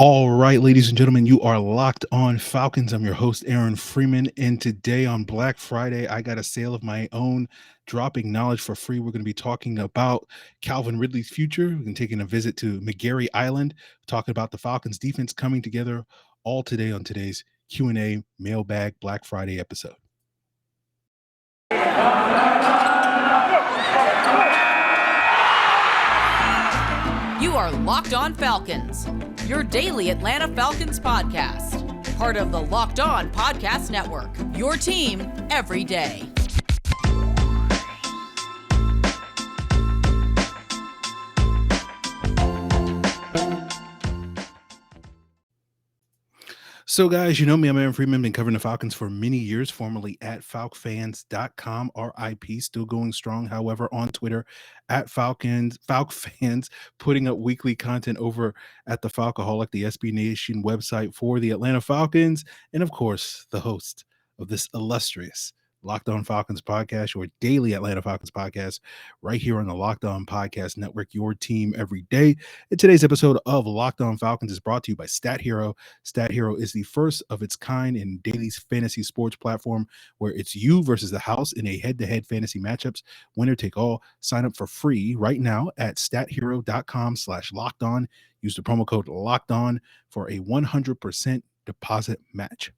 All right, ladies and gentlemen, you are locked on Falcons. I'm your host, Aaron Freeman. And today on Black Friday, I got a sale of my own, dropping knowledge for free. We're going to be talking about Calvin Ridley's future. We're going to taking a visit to McGary Island, talking about the Falcons defense coming together all today on today's Q&A Mailbag Black Friday episode. You are Locked On Falcons, your daily Atlanta Falcons podcast. Part of the Locked On Podcast Network, your team every day. So, guys, you know me, I'm Aaron Freeman, been covering the Falcons for many years, formerly at falcfans.com, RIP, still going strong. However, on Twitter, at Falcfans, putting up weekly content over at the Falcoholic, the SB Nation website for the Atlanta Falcons, and of course, the host of this illustrious Locked On Falcons podcast, your daily Atlanta Falcons podcast, right here on the Locked On Podcast Network, your team every day. And today's episode of Locked On Falcons is brought to you by Stat Hero. Stat Hero is the first of its kind in daily fantasy sports platform where it's you versus the house in a head-to-head fantasy matchups. Winner take all. Sign up for free right now at stathero.com/lockedon. Use the promo code LOCKEDON for a 100% deposit match.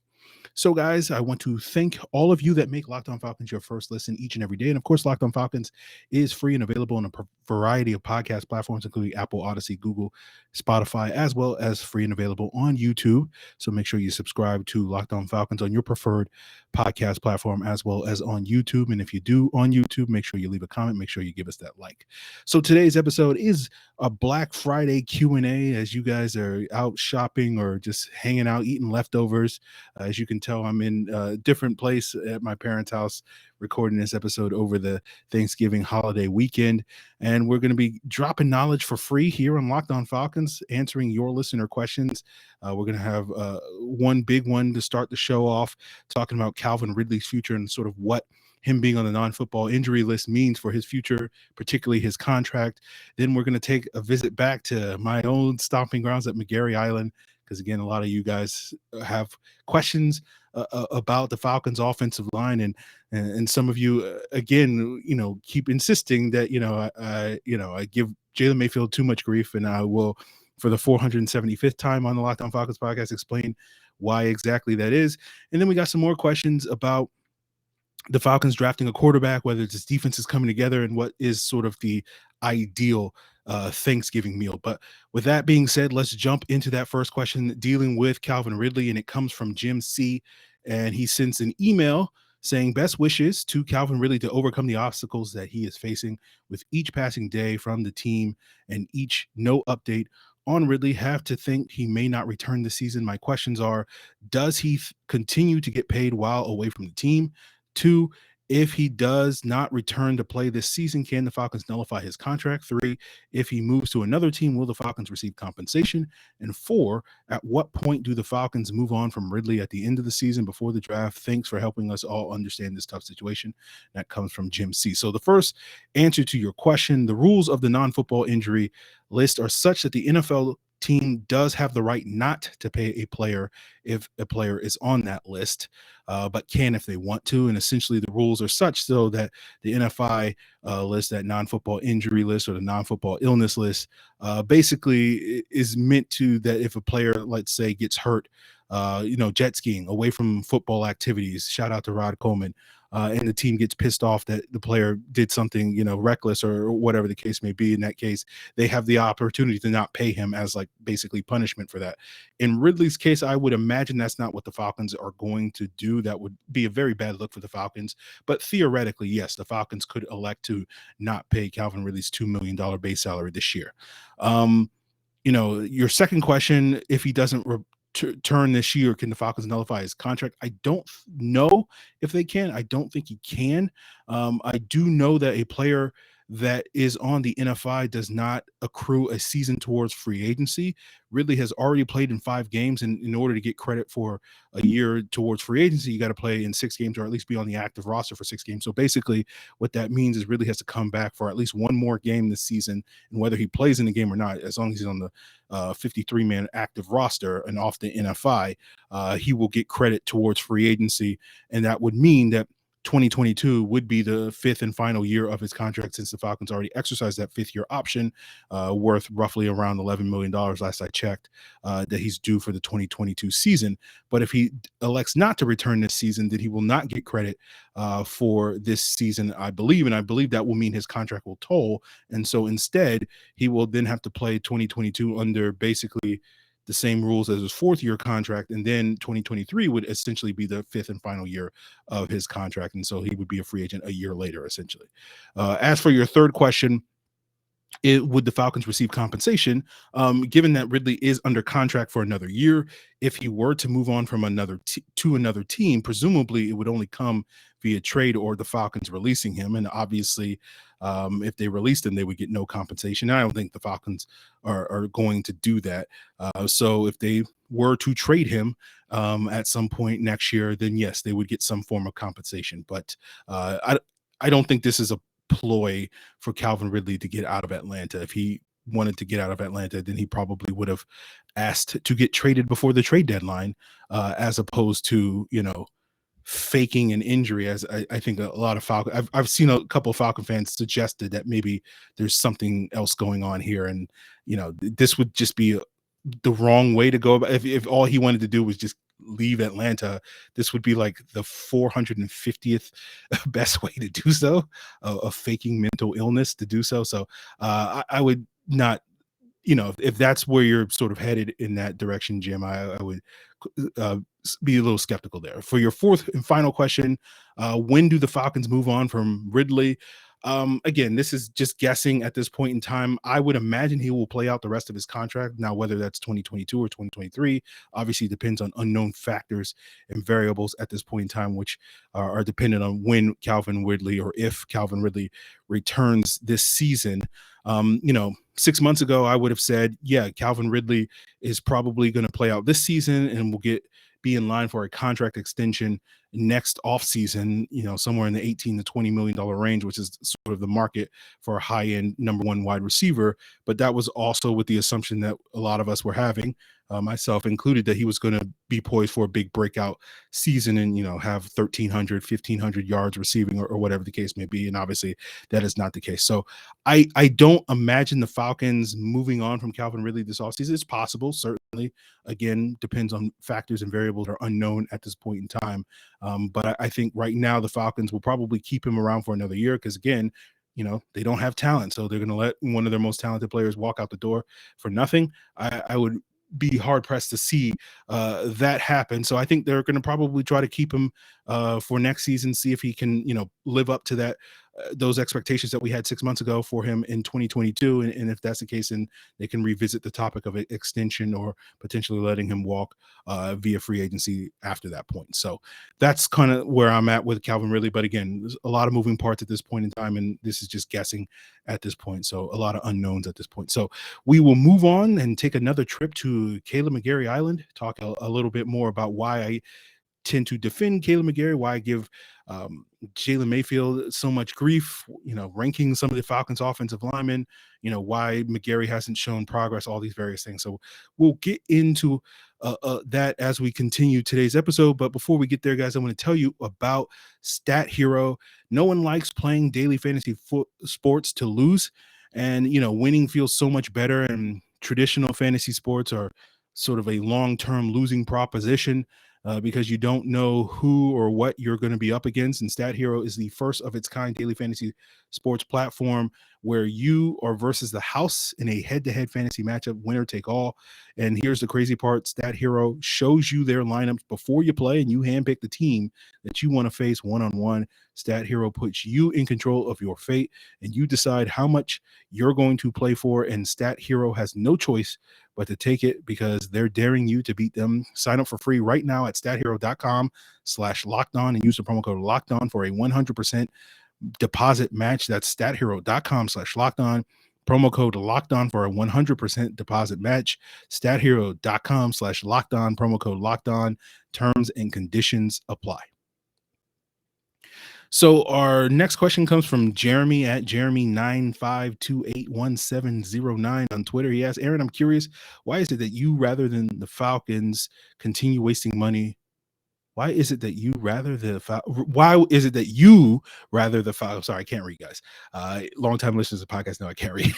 So, guys, I want to thank all of you that make Locked On Falcons your first listen each and every day. And, of course, Locked On Falcons is free and available on a variety of podcast platforms, including Apple, Odyssey, Google, Spotify, as well as free and available on YouTube. So make sure you subscribe to Locked On Falcons on your preferred podcast platform, as well as on YouTube. And if you do on YouTube, make sure you leave a comment. Make sure you give us that like. So today's episode is a Black Friday Q&A as you guys are out shopping or just hanging out, eating leftovers. As you can tell, I'm in a different place at my parents' house recording this episode over the Thanksgiving holiday weekend. And we're going to be dropping knowledge for free here on Locked On Falcons, answering your listener questions. We're going to have one big one to start the show off, talking about Calvin Ridley's future and sort of what him being on the non-football injury list means for his future, particularly his contract. Then we're going to take a visit back to my own stomping grounds at McGary Island, because, again, a lot of you guys have questions about the Falcons offensive line. And some of you, again, keep insisting that, I give Jalen Mayfield too much grief, and I will, for the 475th time on the Locked On Falcons podcast, explain why exactly that is. And then we got some more questions about the Falcons drafting a quarterback, whether this defense is coming together, and what is sort of the ideal Thanksgiving meal. But with that being said, let's jump into that first question dealing with Calvin Ridley. And it comes from Jim C. And he sends an email saying best wishes to Calvin Ridley to overcome the obstacles that he is facing with each passing day from the team, and each no update on Ridley have to think he may not return this season. My questions are, does he continue to get paid while away from the team? 2, if he does not return to play this season, can the Falcons nullify his contract? 3, if he moves to another team, will the Falcons receive compensation? And 4, at what point do the Falcons move on from Ridley at the end of the season before the draft? Thanks for helping us all understand this tough situation. That comes from Jim C. So the first answer to your question, the rules of the non-football injury list are such that the NFL team does have the right not to pay a player if a player is on that list, but can if they want to. And essentially the rules are such so that the NFI list, that non-football injury list or the non-football illness list, basically is meant to that if a player, let's say, gets hurt, jet skiing, away from football activities, shout out to Rod Coleman, and the team gets pissed off that the player did something, reckless or whatever the case may be. In that case, they have the opportunity to not pay him as basically punishment for that. In Ridley's case, I would imagine that's not what the Falcons are going to do. That would be a very bad look for the Falcons. But theoretically, yes, the Falcons could elect to not pay Calvin Ridley's $2 million base salary this year. Your second question, if he doesn't turn this year, can the Falcons nullify his contract? I don't know if they can. I don't think he can. I do know that a player that is on the NFI does not accrue a season towards free agency. Ridley has already played in 5 games, and in order to get credit for a year towards free agency, you got to play in 6 games or at least be on the active roster for 6 games. So basically, what that means is Ridley has to come back for at least one more game this season, and whether he plays in the game or not, as long as he's on the 53-man active roster and off the NFI, he will get credit towards free agency, and that would mean that 2022 would be the 5th and final year of his contract, since the Falcons already exercised that 5th-year option, worth roughly around $11 million last I checked, that he's due for the 2022 season. But if he elects not to return this season, then he will not get credit for this season, I believe. And I believe that will mean his contract will toll. And so instead, he will then have to play 2022 under basically the same rules as his 4th-year contract, and then 2023 would essentially be the 5th and final year of his contract, and so he would be a free agent a year later, essentially. As for your third question, would the Falcons receive compensation? Given that Ridley is under contract for another year, if he were to move on from another team, presumably it would only come via trade or the Falcons releasing him. And obviously, if they released him, they would get no compensation. I don't think the Falcons are going to do that. So if they were to trade him at some point next year, then yes, they would get some form of compensation. But I don't think this is a ploy for Calvin Ridley to get out of Atlanta. If he wanted to get out of Atlanta, then he probably would have asked to get traded before the trade deadline, as opposed to, faking an injury, as I think a lot of Falcon. I've seen a couple of Falcon fans suggested that maybe there's something else going on here, and this would just be the wrong way to go about. If all he wanted to do was just leave Atlanta, this would be like the 450th best way to do so, of faking mental illness to do so. So I would not, if that's where you're sort of headed in that direction, Jim, I would be a little skeptical there. For your fourth and final question, when do the Falcons move on from Ridley? Again, this is just guessing at this point in time. I would imagine he will play out the rest of his contract. Now, whether that's 2022 or 2023, obviously depends on unknown factors and variables at this point in time, which are dependent on when Calvin Ridley, or if Calvin Ridley, returns this season. 6 months ago, I would have said, yeah, Calvin Ridley is probably going to play out this season and will be in line for a contract extension next offseason, somewhere in the $18 to $20 million range, which is sort of the market for a high-end number 1 wide receiver. But that was also with the assumption that a lot of us were having, myself included, that he was going to be poised for a big breakout season and, have 1,300, 1,500 yards receiving, or whatever the case may be. And obviously that is not the case. So I don't imagine the Falcons moving on from Calvin Ridley this offseason. It's possible, certainly. Again, depends on factors and variables that are unknown at this point in time. But I think right now the Falcons will probably keep him around for another year because, again, they don't have talent. So they're going to let one of their most talented players walk out the door for nothing. I would be hard-pressed to see that happen. So I think they're going to probably try to keep him for next season, see if he can, live up to that, those expectations that we had 6 months ago for him in 2022. And if that's the case, then they can revisit the topic of extension or potentially letting him walk via free agency after that point. So that's kind of where I'm at with Calvin Ridley. But again, there's a lot of moving parts at this point in time, and this is just guessing at this point. So a lot of unknowns at this point. So we will move on and take another trip to Kaleb McGary Island, talk a little bit more about why I tend to defend Kaleb McGary, why I give Jalen Mayfield so much grief, ranking some of the Falcons offensive linemen, why McGary hasn't shown progress, all these various things. So we'll get into that as we continue today's episode. But before we get there, guys, I want to tell you about Stat Hero. No one likes playing daily fantasy sports to lose. And, winning feels so much better. And traditional fantasy sports are sort of a long-term losing proposition. Because you don't know who or what you're going to be up against. And Stat Hero is the first of its kind daily fantasy sports platform where you are versus the house in a head-to-head fantasy matchup, winner take all. And here's the crazy part. Stat Hero shows you their lineups before you play, and you handpick the team that you want to face one-on-one. Stat Hero puts you in control of your fate, and you decide how much you're going to play for. And Stat Hero has no choice but to take it because they're daring you to beat them. Sign up for free right now at stathero.com/lockedon and use the promo code LOCKEDON for a 100% deposit match. That's stathero.com/lockedon. Promo code LOCKEDON for a 100% deposit match. Stathero.com/lockedon. Promo code LOCKEDON. Terms and conditions apply. So our next question comes from Jeremy at Jeremy95281709 on Twitter. He asks, Aaron, I'm curious, why is it that you, rather than the Falcons, continue wasting money? Why is it that you rather the Falcons? Sorry, I can't read, guys. Longtime listeners of the podcast know I can't read.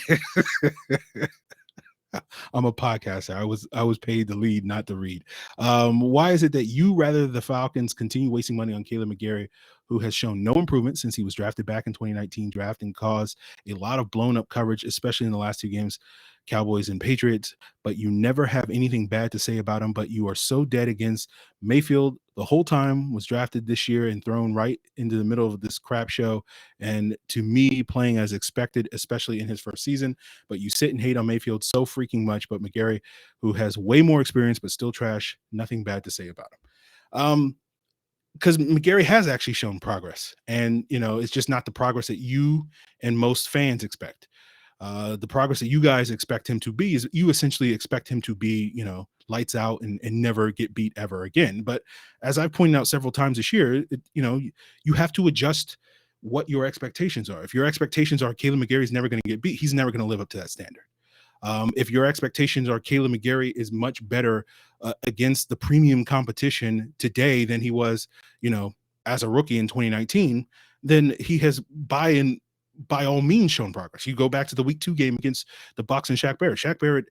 I'm a podcaster. I was paid to lead, not to read. Why is it that you, rather the Falcons, continue wasting money on Kaleb McGary, who has shown no improvement since he was drafted back in 2019 draft and caused a lot of blown up coverage, especially in the last two games, Cowboys and Patriots, but you never have anything bad to say about him, but you are so dead against Mayfield the whole time, was drafted this year and thrown right into the middle of this crap show. And to me, playing as expected, especially in his first season, but you sit and hate on Mayfield so freaking much, but McGary, who has way more experience, but still trash, nothing bad to say about him. Because McGary has actually shown progress, and it's just not the progress that you and most fans expect. The progress that you guys expect him to be is you essentially expect him to be, lights out and never get beat ever again. But as I've pointed out several times this year, you have to adjust what your expectations are. If your expectations are Kaleb McGary is never going to get beat, he's never going to live up to that standard. If your expectations are Kaleb McGary is much better against the premium competition today than he was, as a rookie in 2019, then he has by all means shown progress. You go back to the week 2 game against the Bucs and Shaq Barrett. Shaq Barrett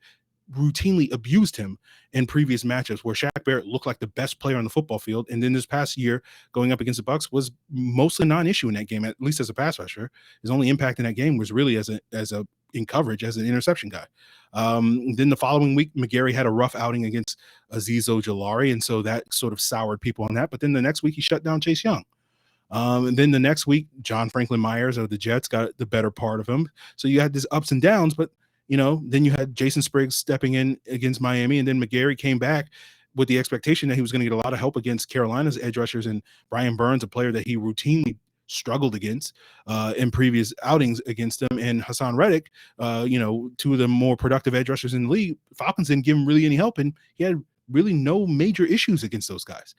routinely abused him in previous matchups where Shaq Barrett looked like the best player on the football field. And then this past year going up against the Bucs was mostly non-issue in that game, at least as a pass rusher. His only impact in that game was really as a in coverage as an interception guy. Then the following week, McGary had a rough outing against Azeez Ojulari, and so that sort of soured people on that. But then the next week he shut down Chase Young. And then the next week, John Franklin Myers of the Jets got the better part of him. So you had this ups and downs, but then you had Jason Spriggs stepping in against Miami, and then McGary came back with the expectation that he was going to get a lot of help against Carolina's edge rushers and Brian Burns, a player that he routinely struggled against in previous outings against them, and Hassan Reddick, two of the more productive edge rushers in the league. Falcons didn't give him really any help, and he had really no major issues against those guys.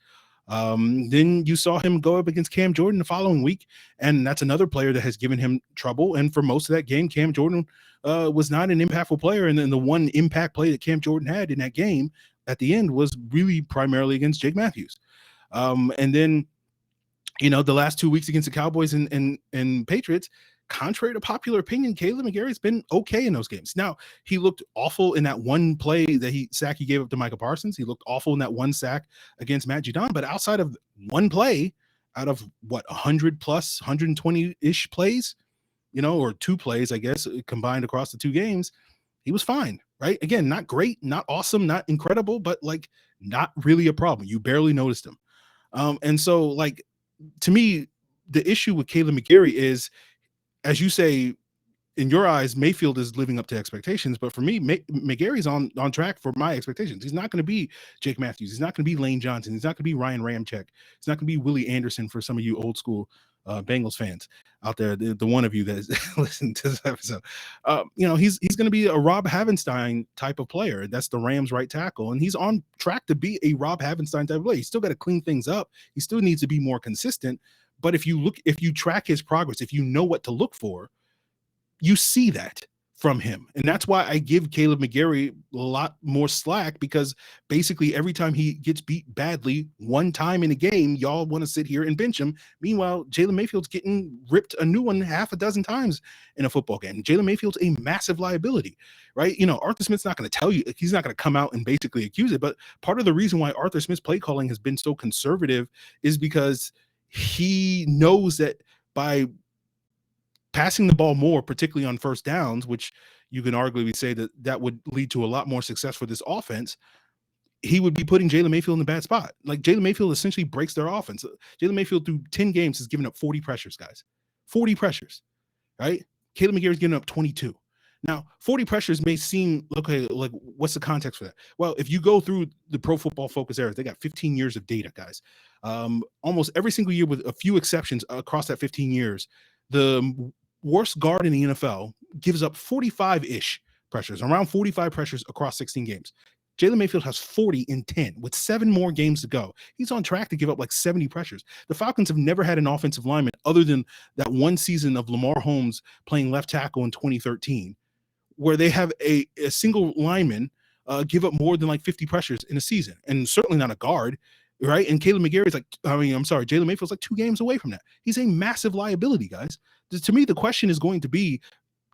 Then you saw him go up against Cam Jordan the following week, and that's another player that has given him trouble. And for most of that game, Cam Jordan was not an impactful player, and then the one impact play that Cam Jordan had in that game at the end was really primarily against Jake Matthews. And then the last 2 weeks against the Cowboys and Patriots, contrary to popular opinion, Kaleb McGary has been okay in those games. Now, he looked awful in that one play that sack he gave up to Micah Parsons. He looked awful in that one sack against Matt Judon. But outside of one play, out of 100 plus, 120-ish plays, or 2 plays, I guess, combined across the 2 games, he was fine, right? Again, not great, not awesome, not incredible, but not really a problem. You barely noticed him. And so, to me, the issue with Kaleb McGary is, as you say, in your eyes, Mayfield is living up to expectations. But for me, McGary's on track for my expectations. He's not going to be Jake Matthews. He's not going to be Lane Johnson. He's not going to be Ryan Ramczyk. He's not going to be Willie Anderson for some of you old school Bengals fans out there, the one of you that is listening to this episode. He's going to be a Rob Havenstein type of player. That's the Rams right tackle, and he's on track to be a Rob Havenstein type of player. He's still got to clean things up. He still needs to be more consistent. But if you track his progress, if you know what to look for, you see that from him. And that's why I give Kaleb McGary a lot more slack, because basically every time he gets beat badly one time in a game, y'all want to sit here and bench him. Meanwhile, Jalen Mayfield's getting ripped a new one half a dozen times in a football game. Jalen Mayfield's a massive liability, right? Arthur Smith's not going to tell you, he's not going to come out and basically accuse it. But part of the reason why Arthur Smith's play calling has been so conservative is because he knows that by passing the ball more, particularly on first downs, which you can arguably say that would lead to a lot more success for this offense, he would be putting Jalen Mayfield in a bad spot. Jalen Mayfield essentially breaks their offense. Jalen Mayfield through 10 games has given up 40 pressures, guys. 40 pressures, right? Kaleb McGary's giving up 22. Now, 40 pressures may seem, okay, what's the context for that? Well, if you go through the Pro Football Focus era, they got 15 years of data, guys. Almost every single year, with a few exceptions across that 15 years, the worst guard in the NFL, gives up 45-ish pressures, around 45 pressures across 16 games. Jalen Mayfield has 40 in 10 with 7 more games to go. He's on track to give up like 70 pressures. The Falcons have never had an offensive lineman other than that one season of Lamar Holmes playing left tackle in 2013, where they have a single lineman give up more than like 50 pressures in a season, and certainly not a guard, right? And Kaleb McGary is like, Jalen Mayfield's like 2 games away from that. He's a massive liability, guys. To me, the question is going to be,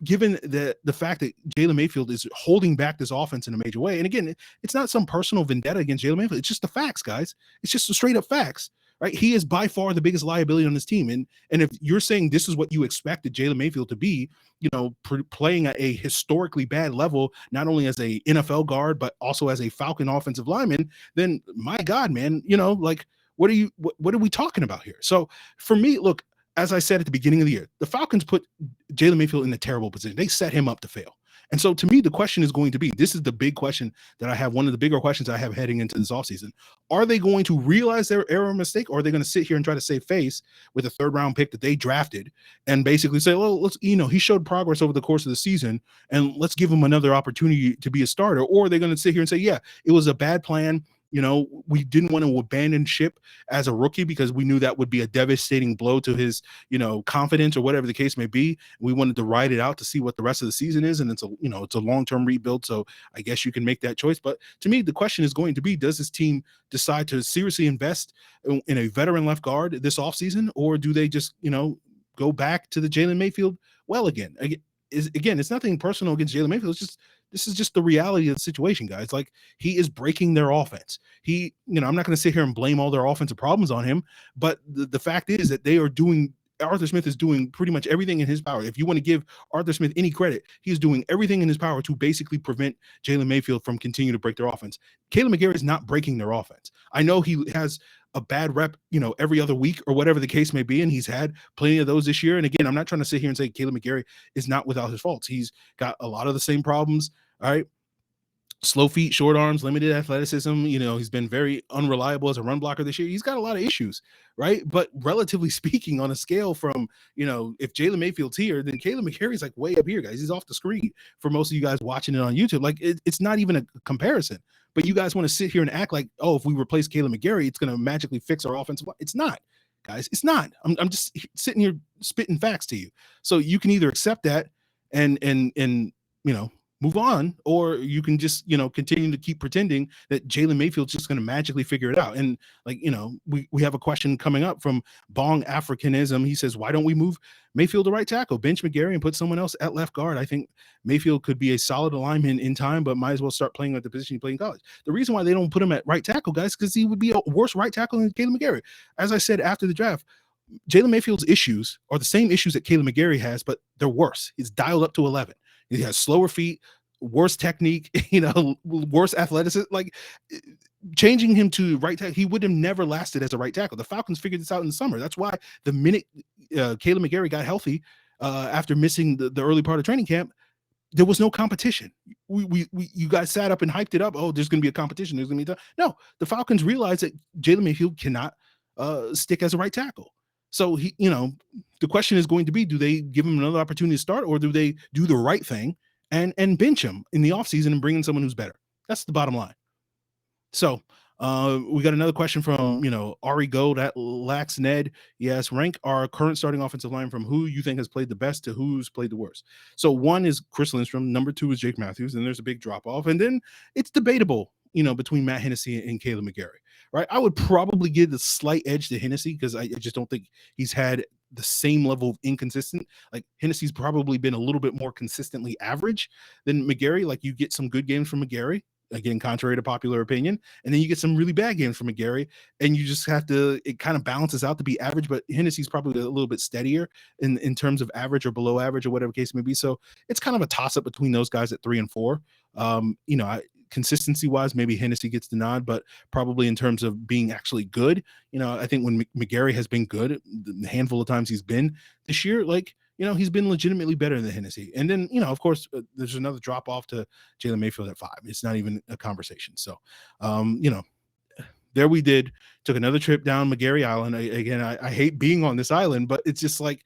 given the fact that Jalen Mayfield is holding back this offense in a major way. And again, it's not some personal vendetta against Jalen Mayfield. It's just the facts, guys. It's just the straight up facts, right? He is by far the biggest liability on this team. And if you're saying this is what you expected Jalen Mayfield to be, playing at a historically bad level, not only as a NFL guard, but also as a Falcon offensive lineman, then my God, man, what are we talking about here? So for me, look, as I said at the beginning of the year, the Falcons put Jalen Mayfield in a terrible position. They set him up to fail. And so to me, the question is going to be, this is the big question that I have, one of the bigger questions I have heading into this offseason. Are they going to realize their error or mistake, or are they going to sit here and try to save face with a 3rd-round pick that they drafted and basically say, well, let's, he showed progress over the course of the season and let's give him another opportunity to be a starter? Or are they going to sit here and say, yeah, it was a bad plan. We didn't want to abandon ship as a rookie because we knew that would be a devastating blow to his, confidence or whatever the case may be. We wanted to ride it out to see what the rest of the season is. And it's a long-term rebuild. So I guess you can make that choice. But to me, the question is going to be, does this team decide to seriously invest in a veteran left guard this offseason, or do they just, go back to the Jalen Mayfield well again? Again, it's nothing personal against Jalen Mayfield. This is just the reality of the situation, guys. Like, he is breaking their offense. I'm not going to sit here and blame all their offensive problems on him, but the fact is that Arthur Smith is doing pretty much everything in his power. If you want to give Arthur Smith any credit, he is doing everything in his power to basically prevent Jalen Mayfield from continuing to break their offense. Kaleb McGary is not breaking their offense. I know he has a bad rep, every other week or whatever the case may be, and he's had plenty of those this year. And again, I'm not trying to sit here and say Kaleb McGary is not without his faults. He's got a lot of the same problems. All right. Slow feet, short arms, limited athleticism. He's been very unreliable as a run blocker this year. He's got a lot of issues, right? But relatively speaking, on a scale from, if Jalen Mayfield's here, then Kaleb McGary's like way up here, guys. He's off the screen for most of you guys watching it on YouTube. Like, it's not even a comparison. But you guys want to sit here and act like, oh, if we replace Kaleb McGary, it's going to magically fix our offense. It's not, guys. It's not. I'm just sitting here spitting facts to you. So you can either accept that and move on, or you can just, continue to keep pretending that Jalen Mayfield's just going to magically figure it out. And we have a question coming up from Bong Africanism. He says, why don't we move Mayfield to right tackle, bench McGary, and put someone else at left guard? I think Mayfield could be a solid alignment in time, but might as well start playing at the position he played in college. The reason why they don't put him at right tackle, guys, because he would be a worse right tackle than Kaleb McGary. As I said after the draft, Jalen Mayfield's issues are the same issues that Kaleb McGary has, but they're worse. He's dialed up to 11. He has slower feet, worse technique, worse athleticism. Like, changing him to right tackle, he would have never lasted as a right tackle. The Falcons figured this out in the summer. That's why the minute Kaleb McGary got healthy after missing the early part of training camp, there was no competition. You guys sat up and hyped it up. Oh, there's going to be a competition. There's going to be no. The Falcons realized that Jalen Mayfield cannot stick as a right tackle. So the question is going to be, do they give him another opportunity to start, or do they do the right thing and bench him in the offseason and bring in someone who's better? That's the bottom line. So we got another question from, Ari Gold at Lax Ned. Yes, rank our current starting offensive line from who you think has played the best to who's played the worst. So 1 is Chris Lindstrom, number 2 is Jake Matthews, and there's a big drop off. And then it's debatable, between Matt Hennessy and Kaleb McGary, right? I would probably give the slight edge to Hennessy because I just don't think he's had the same level of inconsistent. Like, Hennessy's probably been a little bit more consistently average than McGary. Like, you get some good games from McGary, again, contrary to popular opinion, and then you get some really bad games from McGary, and you just have to, it kind of balances out to be average. But Hennessy's probably a little bit steadier in terms of average or below average or whatever case may be. So it's kind of a toss up between those guys at 3 and 4. Consistency wise, maybe Hennessy gets the nod, but probably in terms of being actually good, I think when McGary has been good, the handful of times he's been this year, he's been legitimately better than Hennessy. And then, of course, there's another drop off to Jalen Mayfield at 5. It's not even a conversation. So, there we took another trip down McGary Island. I hate being on this island, but it's just like,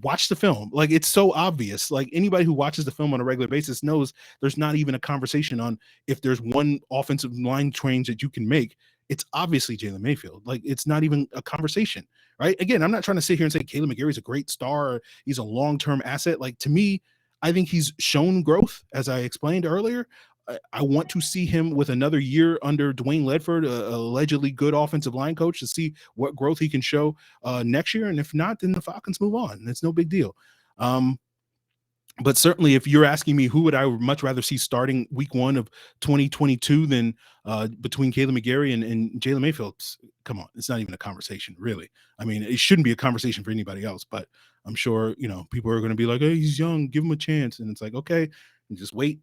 watch the film. Like, it's so obvious. Like, anybody who watches the film on a regular basis knows there's not even a conversation on if there's one offensive line change that you can make. It's obviously Jalen Mayfield. Like, it's not even a conversation, right? Again, I'm not trying to sit here and say Kaleb McGary is a great star, or he's a long-term asset. Like, to me, I think he's shown growth, as I explained earlier. I want to see him with another year under Dwayne Ledford, a allegedly good offensive line coach, to see what growth he can show next year. And if not, then the Falcons move on. It's no big deal. But certainly, if you're asking me who would I much rather see starting week 1 of 2022 than between Kaleb McGary and Jalen Mayfield, come on, it's not even a conversation, really. I mean, it shouldn't be a conversation for anybody else, but I'm sure, people are going to be like, hey, he's young, give him a chance. And it's like, okay, just wait,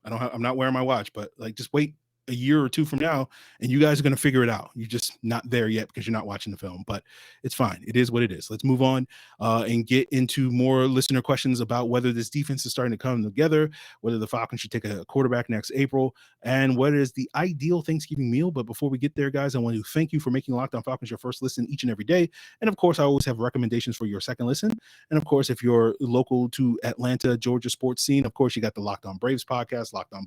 I'm not wearing my watch, but like, just wait a year or two from now, and you guys are going to figure it out. You're just not there yet because you're not watching the film, but it's fine. It is what it is. Let's move on and get into more listener questions about whether this defense is starting to come together, whether the Falcons should take a quarterback next April, and what is the ideal Thanksgiving meal. But before we get there, guys, I want to thank you for making Locked On Falcons your first listen each and every day. And of course, I always have recommendations for your second listen. And of course, if you're local to Atlanta, Georgia sports scene, of course, you got the Locked On Braves podcast, Locked On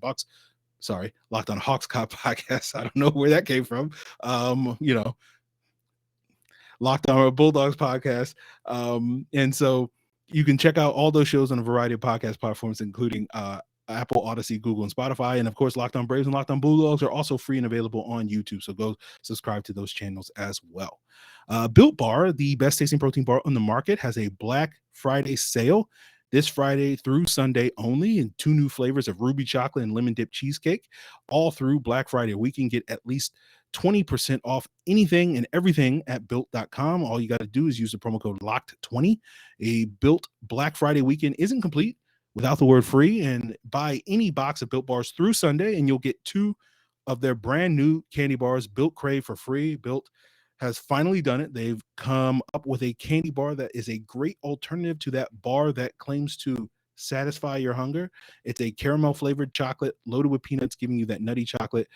Hawks Cop podcast. I don't know where that came from. Locked On Bulldogs podcast. And so you can check out all those shows on a variety of podcast platforms, including Apple, Odyssey, Google, and Spotify. And of course, Locked On Braves and Locked On Bulldogs are also free and available on YouTube. So go subscribe to those channels as well. Built Bar, the best tasting protein bar on the market, has a Black Friday sale this Friday through Sunday only, in 2 new flavors of ruby chocolate and lemon dip cheesecake. All through Black Friday week, you can get at least 20% off anything and everything at built.com. All you got to do is use the promo code LOCKED20. A Built Black Friday weekend isn't complete without the word free. And buy any box of Built Bars through Sunday, and you'll get 2 of their brand new candy bars, Built Crave, for free. Built has finally done it. They've come up with a candy bar that is a great alternative to that bar that claims to satisfy your hunger. It's a caramel flavored chocolate loaded with peanuts, giving you that nutty chocolate,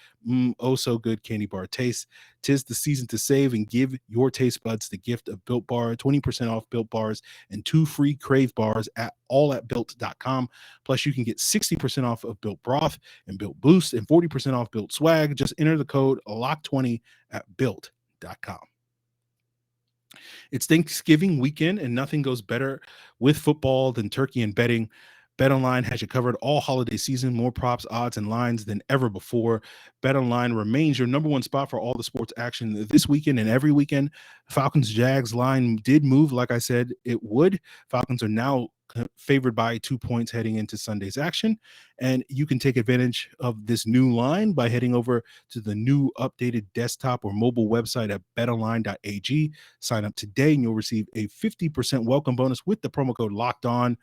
oh so good candy bar taste. 'Tis the season to save and give your taste buds the gift of Built Bar. 20% off Built Bars and 2 free Crave bars at built.com. Plus, you can get 60% off of Built Broth and Built Boost and 40% off Built Swag. Just enter the code LOCK20 at built.com. It's Thanksgiving weekend, and nothing goes better with football than turkey and betting. BetOnline has you covered all holiday season, more props, odds, and lines than ever before. BetOnline remains your number one spot for all the sports action this weekend and every weekend. Falcons-Jags line did move, like I said it would. Falcons are now favored by 2 points heading into Sunday's action, and you can take advantage of this new line by heading over to the new updated desktop or mobile website at betonline.ag. Sign up today and you'll receive a 50% welcome bonus with the promo code Locked On.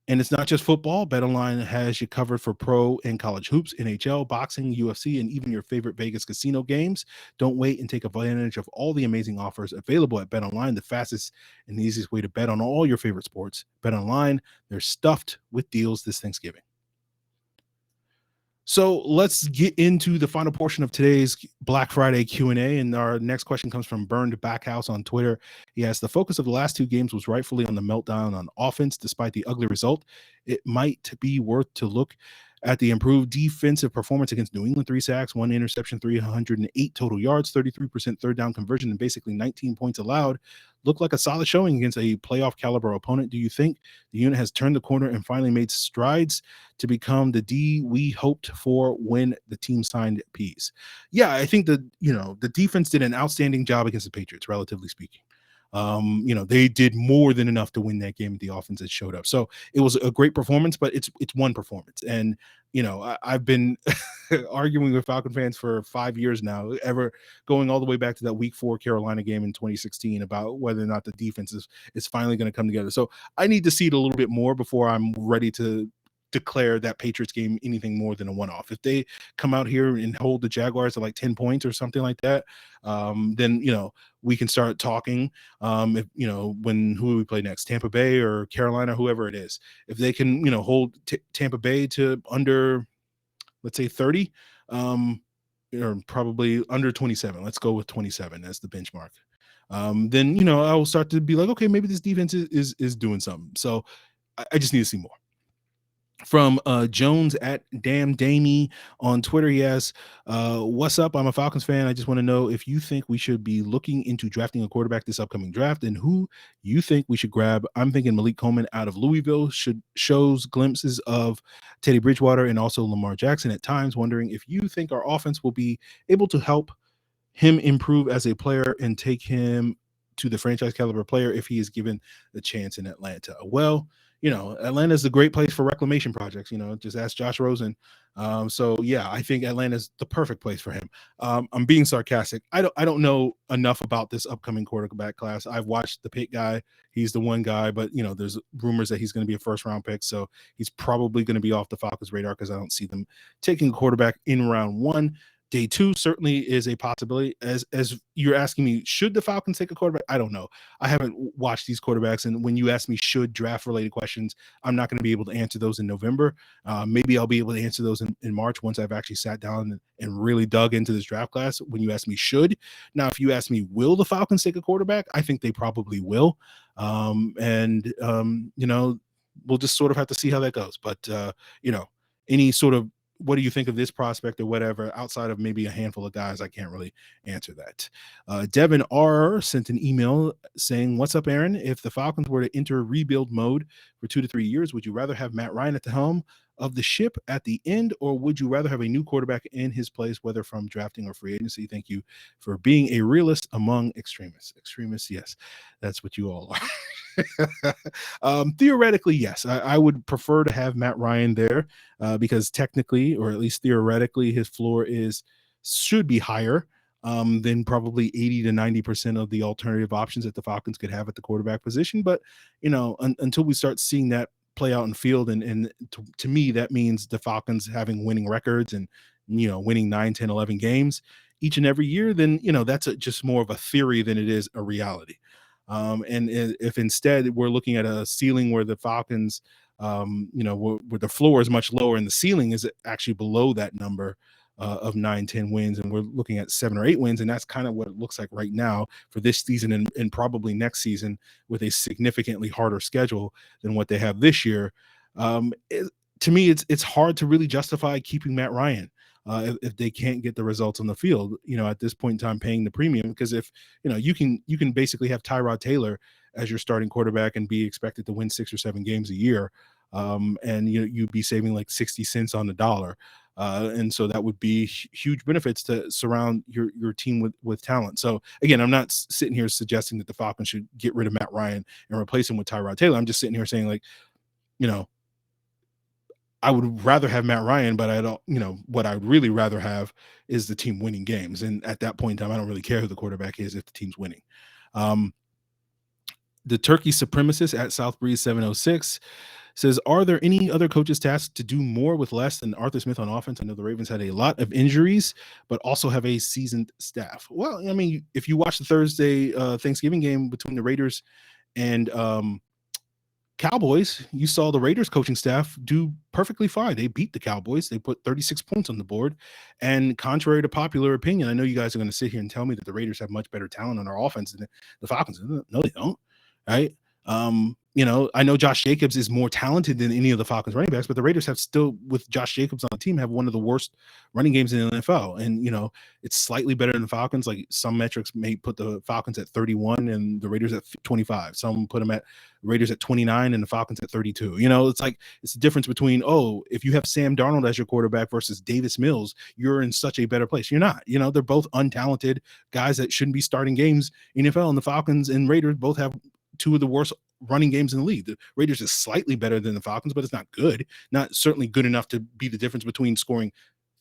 And it's not just football. BetOnline has you covered for pro and college hoops, NHL, boxing, UFC, and even your favorite Vegas casino games. Don't wait and take advantage of all the amazing offers available at BetOnline, the fastest and the easiest way to bet on all your favorite sports. BetOnline, they're stuffed with deals this Thanksgiving. So let's get into the final portion of today's Black Friday Q&A. And our next question comes from Burned Backhouse on Twitter. He asks, the focus of the last 2 games was rightfully on the meltdown on offense. Despite the ugly result, it might be worth to look at the improved defensive performance against New England. 3 sacks, 1 interception, 308 total yards, 33% third down conversion, and basically 19 points allowed. Looked like a solid showing against a playoff caliber opponent. Do you think the unit has turned the corner and finally made strides to become the D we hoped for when the team signed Pees? Yeah, I think that, the defense did an outstanding job against the Patriots, relatively speaking. They did more than enough to win that game. The offense that showed up. So it was a great performance, but it's one performance. And, I've been arguing with Falcon fans for 5 years now, ever going all the way back to that week 4 Carolina game in 2016 about whether or not the defense is finally going to come together. So I need to see it a little bit more before I'm ready to declare that Patriots game anything more than a one-off. If they come out here and hold the Jaguars to like 10 points or something like that, then we can start talking. If who we play next, Tampa Bay or Carolina, whoever it is, if they can hold Tampa Bay to under, let's say 30, or probably under 27. Let's go with 27 as the benchmark. then I will start to be like, okay, maybe this defense is doing something. So I just need to see more. From Jones at Damn Damie on Twitter, he asks, what's up? I'm a Falcons fan. I just want to know if you think we should be looking into drafting a quarterback this upcoming draft, and who you think we should grab. I'm thinking Malik Coleman out of Louisville shows glimpses of Teddy Bridgewater and also Lamar Jackson at times. Wondering if you think our offense will be able to help him improve as a player and take him to the franchise caliber player if he is given the chance in Atlanta. Well, Atlanta is a great place for reclamation projects. Just ask Josh Rosen. So yeah, I think Atlanta is the perfect place for him. I'm being sarcastic. I don't know enough about this upcoming quarterback class. I've watched the Pitt guy. He's the one guy, but there's rumors that he's going to be a first round pick. So he's probably going to be off the Falcons radar because I don't see them taking a quarterback in round 1. Day 2 certainly is a possibility. As you're asking me, should the Falcons take a quarterback? I don't know. I haven't watched these quarterbacks, and when you ask me should draft-related questions, I'm not going to be able to answer those in November. Maybe I'll be able to answer those in March once I've actually sat down and really dug into this draft class. When you ask me should, now if you ask me will the Falcons take a quarterback, I think they probably will. We'll just sort of have to see how that goes. But any sort of what do you think of this prospect or whatever, outside of maybe a handful of guys, I can't really answer that. Devin R. sent an email saying, what's up, Aaron? If the Falcons were to enter rebuild mode for 2 to 3 years, would you rather have Matt Ryan at the helm of the ship at the end, or would you rather have a new quarterback in his place, whether from drafting or free agency? Thank you for being a realist among extremists. Extremists, yes, that's what you all are. Theoretically, yes, I would prefer to have Matt Ryan there because technically, or at least theoretically, his floor should be higher than probably 80 to 90% of the alternative options that the Falcons could have at the quarterback position. But until we start seeing that play out in field, and to me that means the Falcons having winning records and winning 9, 10, 11 games each and every year, then that's just more of a theory than it is a reality. And if instead we're looking at a ceiling where the Falcons where the floor is much lower and the ceiling is actually below that number of 9, 10 wins, and we're looking at 7 or 8 wins, and that's kind of what it looks like right now for this season and probably next season with a significantly harder schedule than what they have this year. To me, it's hard to really justify keeping Matt Ryan if they can't get the results on the field, at this point in time, paying the premium, because if you can basically have Tyrod Taylor as your starting quarterback and be expected to win 6 or 7 games a year, and you'd be saving like 60 cents on the dollar. And so that would be huge benefits to surround your team with talent. So again, I'm not sitting here suggesting that the Falcons should get rid of Matt Ryan and replace him with Tyrod Taylor. I'm just sitting here saying, like, I would rather have Matt Ryan, but I don't, what I would really rather have is the team winning games. And at that point in time, I don't really care who the quarterback is if the team's winning. The Turkey Supremacist at South Breeze 706 says, are there any other coaches tasked to do more with less than Arthur Smith on offense? I know the Ravens had a lot of injuries, but also have a seasoned staff. Well, I mean, if you watch the Thursday Thanksgiving game between the Raiders and Cowboys, you saw the Raiders coaching staff do perfectly fine. They beat the Cowboys. They put 36 points on the board. And contrary to popular opinion, I know you guys are going to sit here and tell me that the Raiders have much better talent on our offense than the Falcons. No, they don't. Right. I know Josh Jacobs is more talented than any of the Falcons running backs, but the Raiders have still, with Josh Jacobs on the team, have one of the worst running games in the NFL. And, it's slightly better than the Falcons. Like, some metrics may put the Falcons at 31 and the Raiders at 25. Some put them at Raiders at 29 and the Falcons at 32. It's like, it's the difference between, if you have Sam Darnold as your quarterback versus Davis Mills, you're in such a better place. You're not. They're both untalented guys that shouldn't be starting games in the NFL, and the Falcons and Raiders both have 2 of the worst running games in the league. The Raiders is slightly better than the Falcons, but it's not good. Not certainly good enough to be the difference between scoring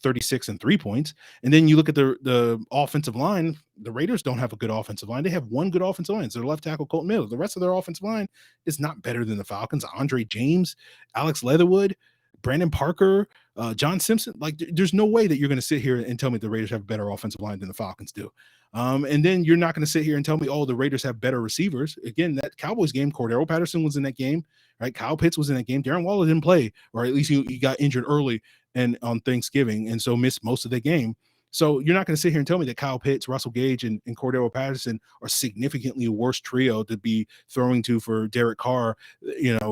36 and 3 points. And then you look at the offensive line. The Raiders don't have a good offensive line. They have one good offensive line. It's their left tackle, Colton Miller. The rest of their offensive line is not better than the Falcons. Andre James, Alex Leatherwood, Brandon Parker, John Simpson. Like, there's no way that you're going to sit here and tell me the Raiders have a better offensive line than the Falcons do. And then you're not going to sit here and tell me, the Raiders have better receivers. Again, that Cowboys game, Cordero Patterson was in that game, right? Kyle Pitts was in that game. Darren Waller didn't play, or at least he got injured early and on Thanksgiving, and so missed most of the game. So you're not going to sit here and tell me that Kyle Pitts, Russell Gage, and Cordero Patterson are significantly worse trio to be throwing to for Derek Carr,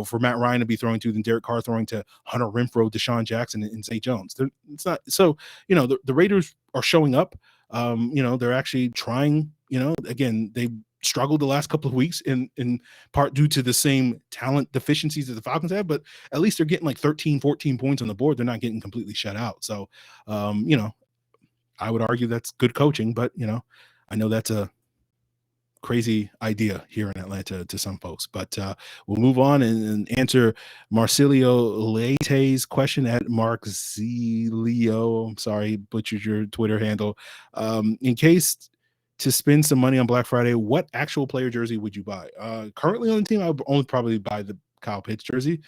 for Matt Ryan to be throwing to than Derek Carr throwing to Hunter Renfrow, Deshaun Jackson, and Zay Jones. It's not. So, the Raiders are showing up. They're actually trying. Again, they struggled the last couple of weeks in part due to the same talent deficiencies that the Falcons have, but at least they're getting like 13, 14 points on the board. They're not getting completely shut out. So, I would argue that's good coaching, but I know that's a crazy idea here in Atlanta to some folks, but we'll move on and answer Marcilio Leite's question at Mark Zelio. I'm sorry, butchered your Twitter handle. In case to spend some money on Black Friday, what actual player jersey would you buy? Currently on the team, I would only probably buy the Kyle Pitts jersey.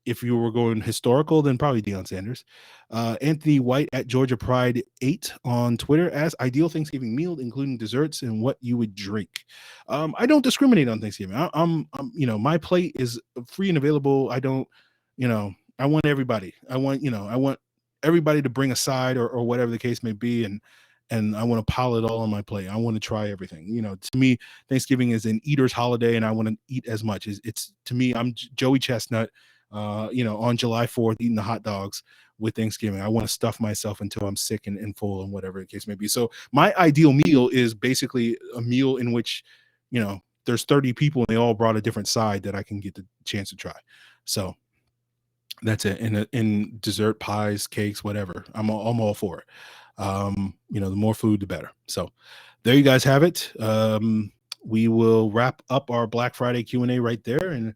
If you were going historical, then probably Deion Sanders. Anthony White at Georgia Pride 8 on Twitter asks, ideal Thanksgiving meal, including desserts and what you would drink. I don't discriminate on Thanksgiving. I'm my plate is free and available. I don't, I want everybody. I want everybody to bring a side or whatever the case may be. And I want to pile it all on my plate. I want to try everything. To me, Thanksgiving is an eater's holiday, and I want to eat as much. It's to me, I'm Joey Chestnut, on July 4th, eating the hot dogs with Thanksgiving. I want to stuff myself until I'm sick and full and whatever the case may be. So my ideal meal is basically a meal in which, there's 30 people and they all brought a different side that I can get the chance to try. So that's it. In dessert, pies, cakes, whatever. I'm all for it. The more food, the better. So there you guys have it. We will wrap up our Black Friday Q&A right there. And,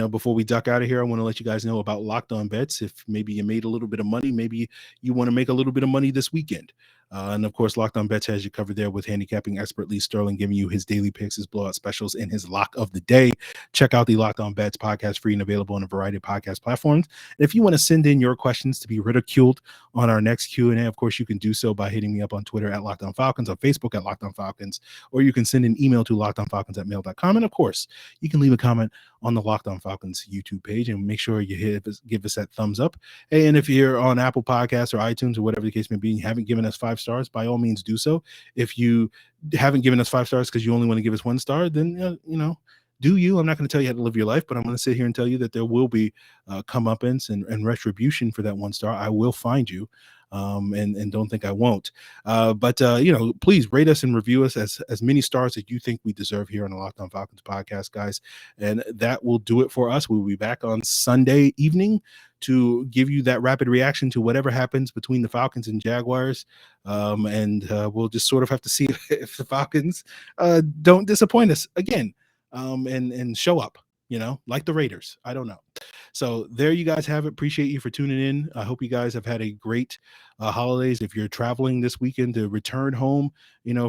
before we duck out of here, I want to let you guys know about Locked On Bets. If maybe you made a little bit of money, maybe you want to make a little bit of money this weekend. And of course, Locked On Bets has you covered there with handicapping expert Lee Sterling giving you his daily picks, his blowout specials, and his lock of the day. Check out the Locked On Bets podcast, free and available on a variety of podcast platforms. And if you want to send in your questions to be ridiculed on our next Q&A, of course, you can do so by hitting me up on Twitter at Locked On Falcons, on Facebook at Locked On Falcons, or you can send an email to lockedonfalcons@mail.com. And of course, you can leave a comment on the Locked On Falcons YouTube page, and make sure you give us that thumbs up. And if you're on Apple Podcasts or iTunes or whatever the case may be, and you haven't given us 5 stars, by all means do so. If you haven't given us 5 stars because you only want to give us 1 star, then do you. I'm not going to tell you how to live your life, but I'm going to sit here and tell you that there will be comeuppance and retribution for that 1 star. I will find you. And don't think I won't. But please rate us and review us as many stars that you think we deserve here on the Locked On Falcons podcast, guys. And that will do it for us. We'll be back on Sunday evening to give you that rapid reaction to whatever happens between the Falcons and Jaguars. And we'll just sort of have to see if the Falcons don't disappoint us again and show up, like the Raiders. I don't know. So there you guys have it. Appreciate you for tuning in. I hope you guys have had a great holidays. If you're traveling this weekend to return home,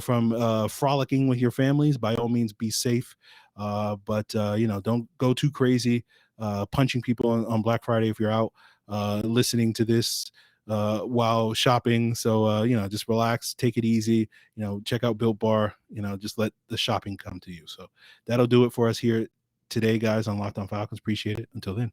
from frolicking with your families, by all means, be safe. But don't go too crazy punching people on Black Friday if you're out listening to this while shopping. So, just relax, take it easy, check out Built Bar, just let the shopping come to you. So that'll do it for us here today, guys, on Locked On Falcons. Appreciate it. Until then.